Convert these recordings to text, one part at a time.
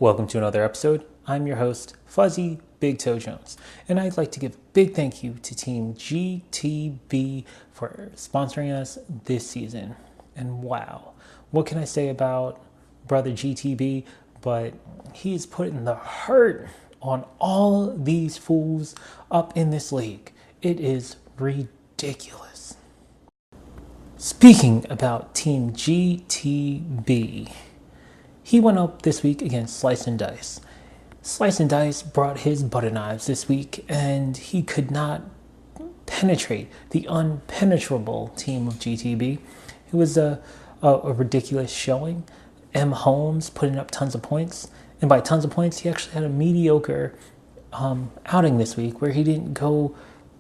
Welcome to another episode. I'm your host, Fuzzy Big Toe Jones, and I'd like to give a big thank you to Team GTB for sponsoring us this season. And wow, what can I say about brother GTB? But he's putting the hurt on all these fools up in this league. It is ridiculous. Speaking about Team GTB, he went up this week against Slice and Dice. Slice and Dice brought his butter knives this week, and he could not penetrate the unpenetrable team of GTB. It was a ridiculous showing. M. Holmes putting up tons of points, and by tons of points, he actually had a mediocre outing this week where he didn't go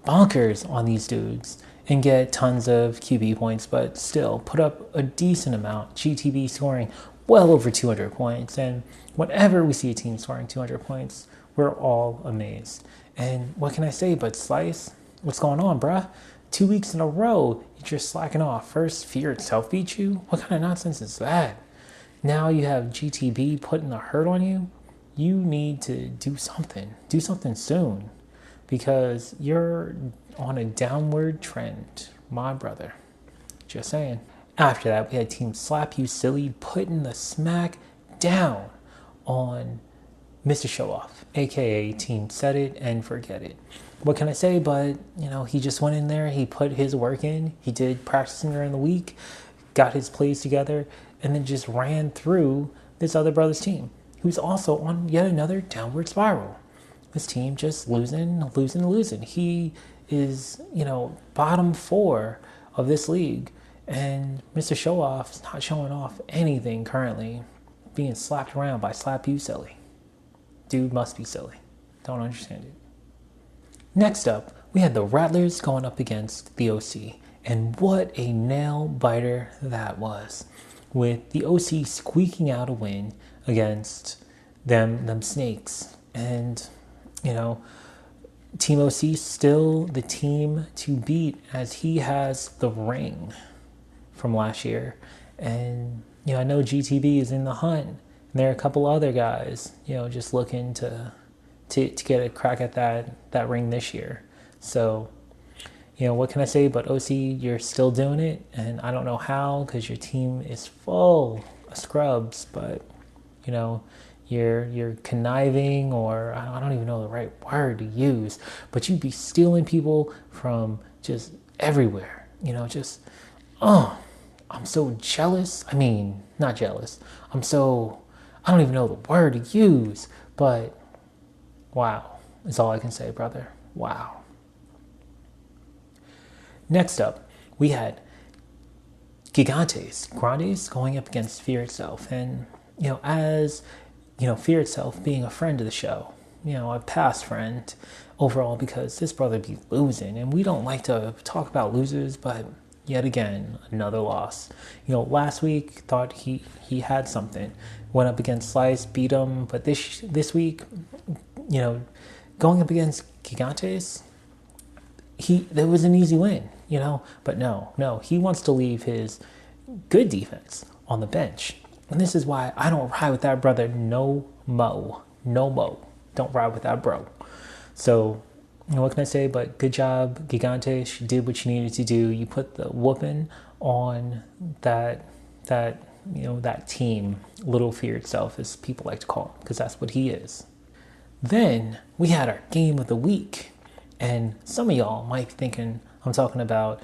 bonkers on these dudes and get tons of QB points, but still put up a decent amount. GTB scoring well over 200 points, and whenever we see a team scoring 200 points, we're all amazed. And what can I say but Slice? What's going on, bruh? 2 weeks in a row, you're just slacking off. First, Fear itself beat you? What kind of nonsense is that? Now you have GTB putting the hurt on you? You need to do something. Do something soon, because you're on a downward trend, my brother. Just saying. After that, we had Team Slap You Silly putting the smack down on Mr. Show Off, aka Team Set It and Forget It. What can I say? But, he just went in there, he put his work in, he did practicing during the week, got his plays together, and then just ran through this other brother's team, who's also on yet another downward spiral. This team just losing. He is, bottom 4 of this league. And Mr. Show Off is not showing off anything currently, being slapped around by Slap You Silly. Dude must be silly. Don't understand it. Next up, we had the Rattlers going up against the OC. And what a nail biter that was, with the OC squeaking out a win against them Snakes. And, Team OC still the team to beat, as he has the ring from last year. And I know GTB is in the hunt, and there are a couple other guys just looking to get a crack at that ring this year. So what can I say but OC, you're still doing it, and I don't know how, because your team is full of scrubs, but you're conniving, or I don't even know the right word to use, but you'd be stealing people from just everywhere. I'm so jealous. I mean, not jealous. I don't even know the word to use, but wow, is all I can say, brother. Wow. Next up, we had Grandes going up against Fear Itself. And, as, Fear Itself being a friend of the show, a past friend overall, because this brother be losing. And we don't like to talk about losers, but yet again, another loss. Last week, thought he had something. Went up against Slice, beat him. But this week, going up against Gigantes, there was an easy win, But no, he wants to leave his good defense on the bench. And this is why I don't ride with that brother no mo. Don't ride with that bro. So, what can I say but good job, Gigantes. You did what you needed to do. You put the whooping on that team, Little Fear Itself, as people like to call him, because that's what he is. Then we had our game of the week, and some of y'all might be thinking I'm talking about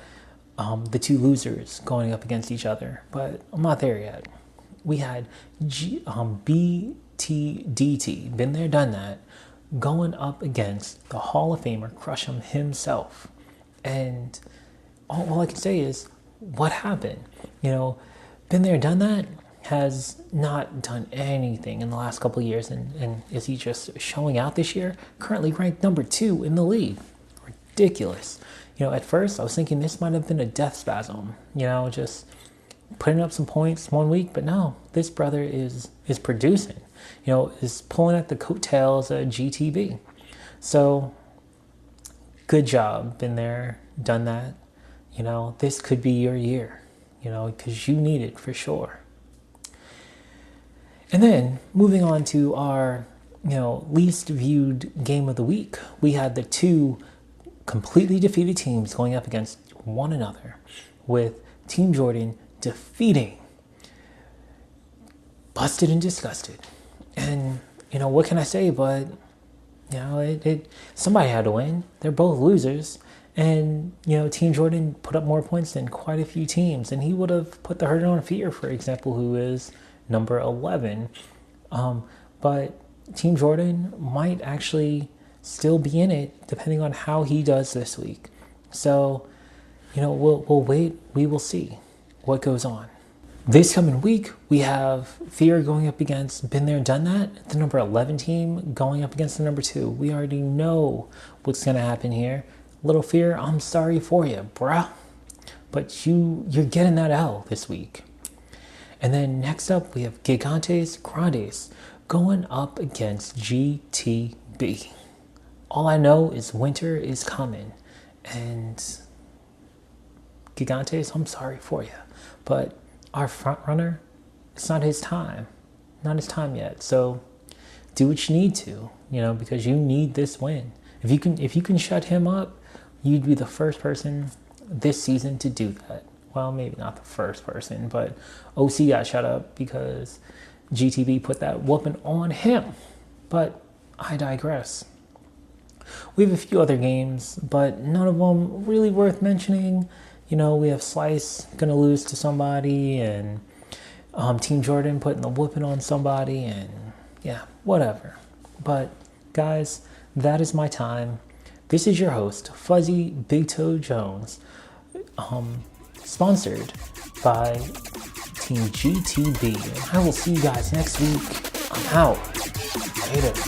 the two losers going up against each other, but I'm not there yet. We had BTDT, been there, done that, going up against the Hall of Famer Crush'em himself. And all I can say is, what happened? Been there, done that, has not done anything in the last couple of years. And is he just showing out this year? Currently ranked number 2 in the league. Ridiculous. At first I was thinking this might have been a death spasm, just putting up some points one week, but no, this brother is producing, is pulling at the coattails of GTB. So good job, been there, done that. This could be your year, because you need it for sure. And then moving on to our, least viewed game of the week, we had the two completely defeated teams going up against one another, with Team Jordan defeating Busted and Disgusted. And, what can I say? But, somebody had to win. They're both losers. And, Team Jordan put up more points than quite a few teams. And he would have put the herd on fear, for example, who is number 11. But Team Jordan might actually still be in it, depending on how he does this week. So, we'll wait. We will see what goes on. This coming week, we have Fear going up against Been There, Done That, the number 11 team going up against the number 2. We already know what's going to happen here. Little Fear, I'm sorry for you, bruh. But you're getting that L this week. And then next up, we have Gigantes Grandes going up against GTB. All I know is winter is coming. And Gigantes, I'm sorry for you. But our front runner, it's not his time. Not his time yet. So do what you need to, because you need this win. If you can shut him up, you'd be the first person this season to do that. Well, maybe not the first person, but OC got shut up because GTB put that whooping on him. But I digress. We have a few other games, but none of them really worth mentioning. We have Slice going to lose to somebody, and Team Jordan putting the whooping on somebody, and yeah, whatever. But guys, that is my time. This is your host, Fuzzy Big Toe Jones, sponsored by Team GTB. And I will see you guys next week. I'm out. Later.